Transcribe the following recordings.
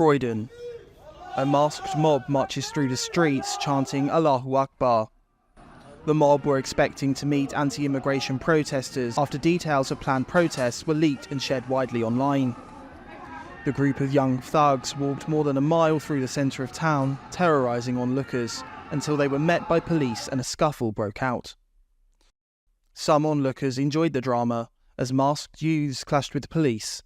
Croydon. A masked mob marches through the streets chanting Allahu Akbar. The mob were expecting to meet anti-immigration protesters after details of planned protests were leaked and shared widely online. The group of young thugs walked more than a mile through the centre of town, terrorising onlookers, until they were met by police and a scuffle broke out. Some onlookers enjoyed the drama, as masked youths clashed with police.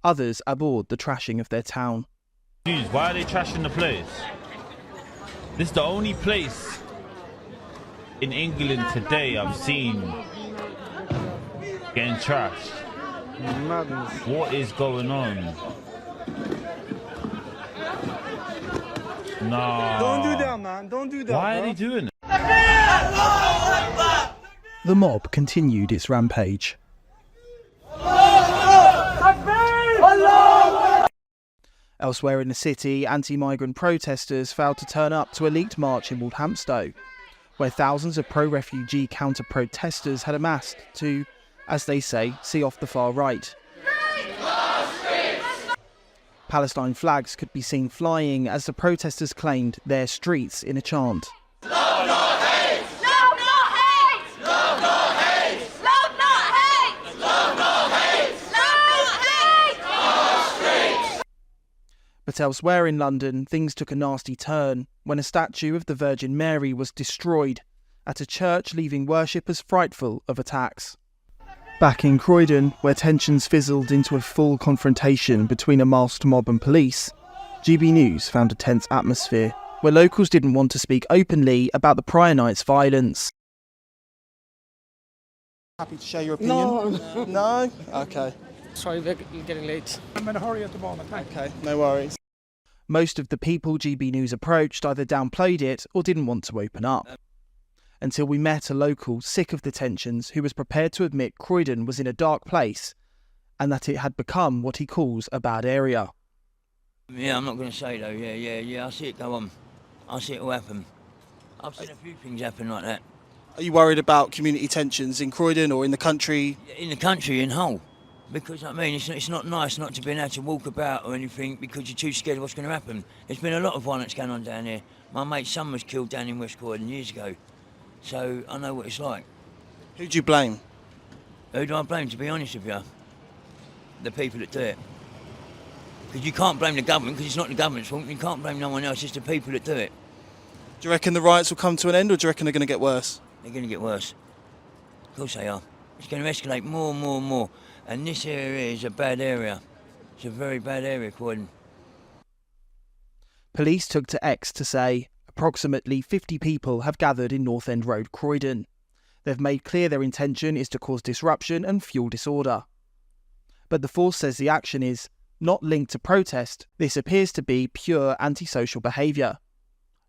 Others abhorred the trashing of their town. Jeez, why are they trashing the place? This is the only place in England today I've seen getting trashed. Madness. What is going on? Nah. Don't do that, man. Don't do that. Why bro. are they doing it? The mob continued its rampage. Elsewhere in the city, anti-migrant protesters failed to turn up to a leaked march in Walthamstow, where thousands of pro-refugee counter-protesters had amassed to, as they say, see off the far right. Palestine flags could be seen flying as the protesters claimed their streets in a chant. Love not hate! Love not hate! Love not hate! Love not hate! Love not hate! Love not hate! Our streets! But elsewhere in London, things took a nasty turn when a statue of the Virgin Mary was destroyed at a church, leaving worshippers frightful of attacks. Back in Croydon, where tensions fizzled into a full confrontation between a masked mob and police, GB News found a tense atmosphere where locals didn't want to speak openly about the prior night's violence. Happy to share your opinion? No. No? Okay. Sorry, we're getting late. I'm in a hurry at the moment. Okay, no worries. Most of the people GB News approached either downplayed it or didn't want to open up. Until we met a local sick of the tensions who was prepared to admit Croydon was in a dark place and that it had become what he calls a bad area. Yeah, I'm not going to say though, yeah, I see it go on. I see it all happen. I've seen a few things happen like that. Are you worried about community tensions in Croydon or in the country? In the country in whole. Because, I mean, it's not nice not to be able to walk about or anything because you're too scared of what's going to happen. There's been a lot of violence going on down here. My mate's son was killed down in West Croydon years ago. So I know what it's like. Who do you blame? Who do I blame, to be honest with you? The people that do it. Because you can't blame the government, because it's not the government's fault. You can't blame no one else, it's the people that do it. Do you reckon the riots will come to an end or do you reckon they're going to get worse? They're going to get worse. Of course they are. It's going to escalate more and more and more. And this area is a bad area. It's a very bad area, Croydon. Police took to X to say approximately 50 people have gathered in North End Road, Croydon. They've made clear their intention is to cause disruption and fuel disorder. But the force says the action is not linked to protest. This appears to be pure antisocial behaviour.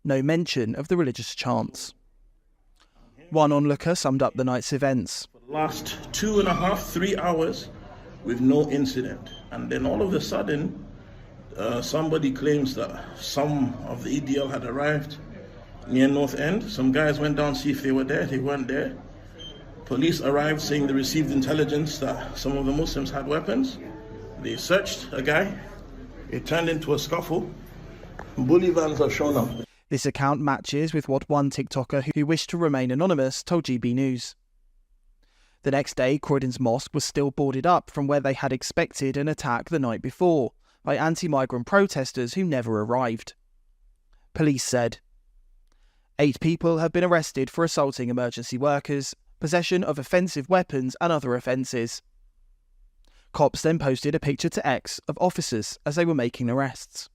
No mention of the religious chants. One onlooker summed up the night's events. For the last 2.5, 3 hours with no incident. And then all of a sudden, somebody claims that some of the EDL had arrived near North End. Some guys went down to see if they were there. They weren't there. Police arrived saying they received intelligence that some of the Muslims had weapons. They searched a guy. It turned into a scuffle. Bully vans have shown up. This account matches with what one TikToker who wished to remain anonymous told GB News. The next day, Croydon's mosque was still boarded up from where they had expected an attack the night before by anti-migrant protesters who never arrived. Police said 8 people have been arrested for assaulting emergency workers, possession of offensive weapons and other offences. Cops then posted a picture to X of officers as they were making arrests.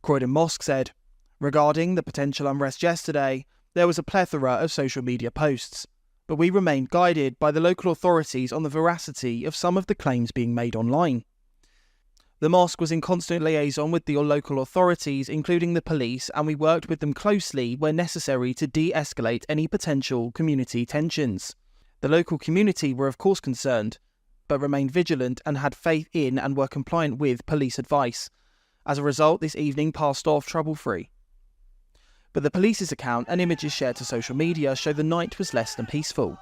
Croydon Mosque said, regarding the potential unrest yesterday, there was a plethora of social media posts, but we remained guided by the local authorities on the veracity of some of the claims being made online. The mosque was in constant liaison with the local authorities, including the police, and we worked with them closely where necessary to de-escalate any potential community tensions. The local community were of course concerned, but remained vigilant and had faith in and were compliant with police advice. As a result, this evening passed off trouble-free. But the police's account and images shared to social media show the night was less than peaceful.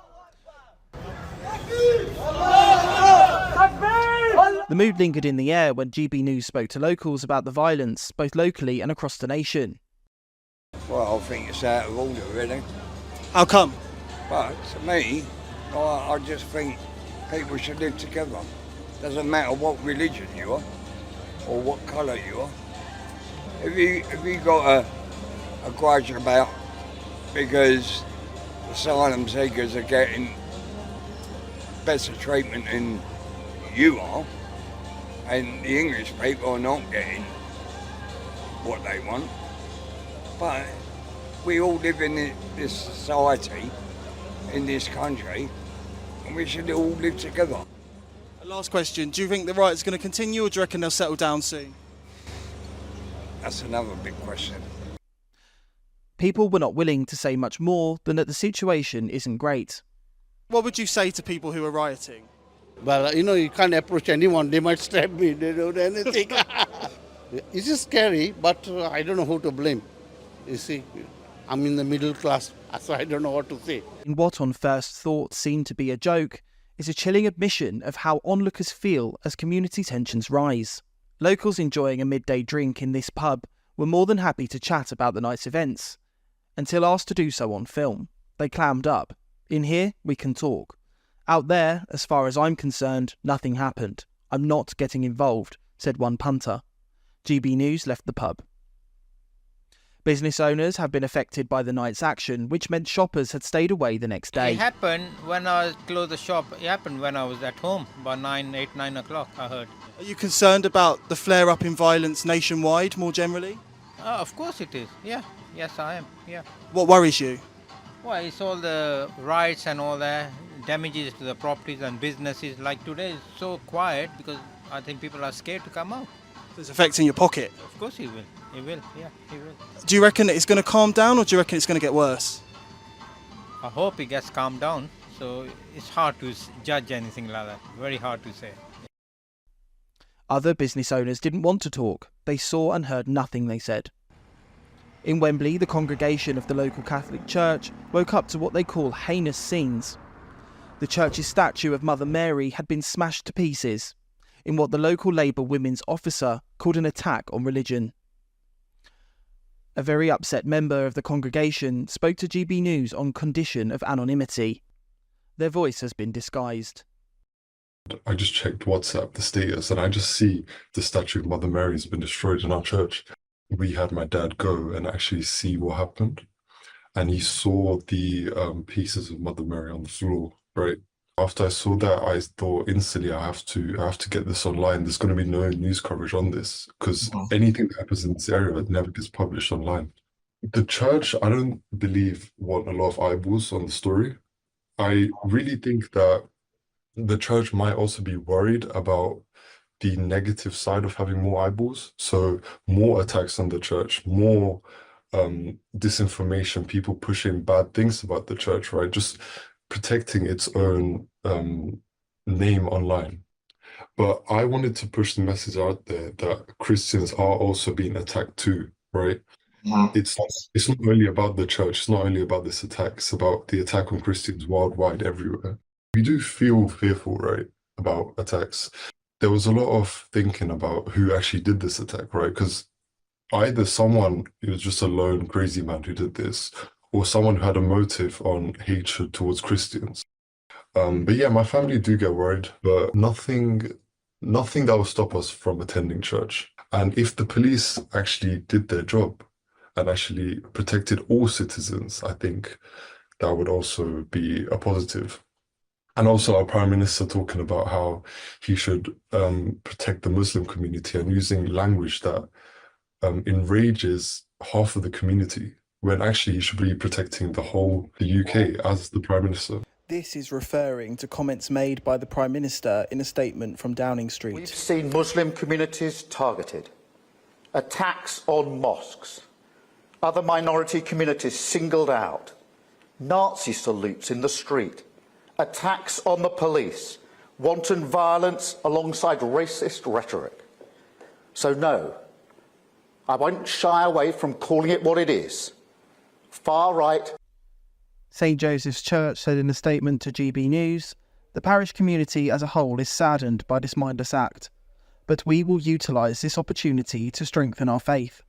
The mood lingered in the air when GB News spoke to locals about the violence, both locally and across the nation. Well, I think it's out of order, really. How come? But to me, I just think people should live together. Doesn't matter what religion you are or what colour you are. If you got a grudge about because asylum seekers are getting better treatment than you are, and the English people are not getting what they want. But we all live in this society, in this country, and we should all live together. Last question, do you think the riot's going to continue or do you reckon they'll settle down soon? That's another big question. People were not willing to say much more than that the situation isn't great. What would you say to people who are rioting? Well, you can't approach anyone. They might stab me. They don't do anything. It's just scary, but I don't know who to blame. You see, I'm in the middle class, so I don't know what to say. In what on first thought seemed to be a joke is a chilling admission of how onlookers feel as community tensions rise. Locals enjoying a midday drink in this pub were more than happy to chat about the night's events. Until asked to do so on film, they clammed up. In here, we can talk. Out there, as far as I'm concerned, nothing happened. I'm not getting involved, said one punter. GB News left the pub. Business owners have been affected by the night's action, which meant shoppers had stayed away the next day. It happened when I closed the shop. It happened when I was at home, about 9 o'clock, I heard. Are you concerned about the flare-up in violence nationwide, more generally? Of course it is, yeah. Yes, I am, yeah. What worries you? Well, it's all the riots and all that, damages to the properties and businesses. Like today, it's so quiet because I think people are scared to come out. It's affecting your pocket. Of course he will. He will, yeah, he will. Do you reckon it's going to calm down or do you reckon it's going to get worse? I hope it gets calmed down. So it's hard to judge anything like that. Very hard to say. Other business owners didn't want to talk. They saw and heard nothing, they said. In Wembley, the congregation of the local Catholic Church woke up to what they call heinous scenes. The church's statue of Mother Mary had been smashed to pieces in what the local Labour women's officer called an attack on religion. A very upset member of the congregation spoke to GB News on condition of anonymity. Their voice has been disguised. I just checked WhatsApp, the status, and I just see the statue of Mother Mary has been destroyed in our church. We had my dad go and actually see what happened, and he saw the pieces of Mother Mary on the floor, right? After I saw that, I thought instantly I have to get this online. There's going to be no news coverage on this because anything that happens in this area never gets published online. The church, I don't believe, want a lot of eyeballs on the story. I really think that the church might also be worried about the negative side of having more eyeballs. So more attacks on the church, more disinformation, people pushing bad things about the church, right? Just protecting its own name online. But I wanted to push the message out there that Christians are also being attacked too, right? It's not only about the church, it's not only about this attack, it's about the attack on Christians worldwide, everywhere. We do feel fearful, right, about attacks. There was a lot of thinking about who actually did this attack, right? Because either someone who was just a lone crazy man who did this, or someone who had a motive on hatred towards Christians. But yeah, my family do get worried, but nothing that will stop us from attending church. And if the police actually did their job and actually protected all citizens, I think that would also be a positive. And also our Prime Minister talking about how he should protect the Muslim community and using language that enrages half of the community, when actually he should be protecting the UK as the Prime Minister. This is referring to comments made by the Prime Minister in a statement from Downing Street. We've seen Muslim communities targeted, attacks on mosques, other minority communities singled out, Nazi salutes in the street, attacks on the police, wanton violence alongside racist rhetoric. So no, I won't shy away from calling it what it is. far-right. St Joseph's Church said in a statement to GB News, "The parish community as a whole is saddened by this mindless act, but we will utilise this opportunity to strengthen our faith.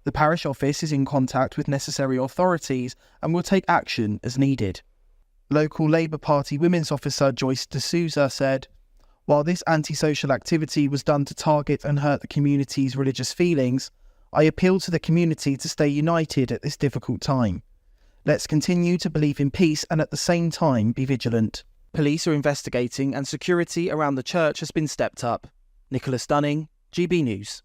The parish office is in contact with necessary authorities and will take action as needed." Local Labour Party Women's Officer Joyce D'Souza said, "While this antisocial activity was done to target and hurt the community's religious feelings, I appeal to the community to stay united at this difficult time. Let's continue to believe in peace and at the same time be vigilant." Police are investigating and security around the church has been stepped up. Nicholas Dunning, GB News.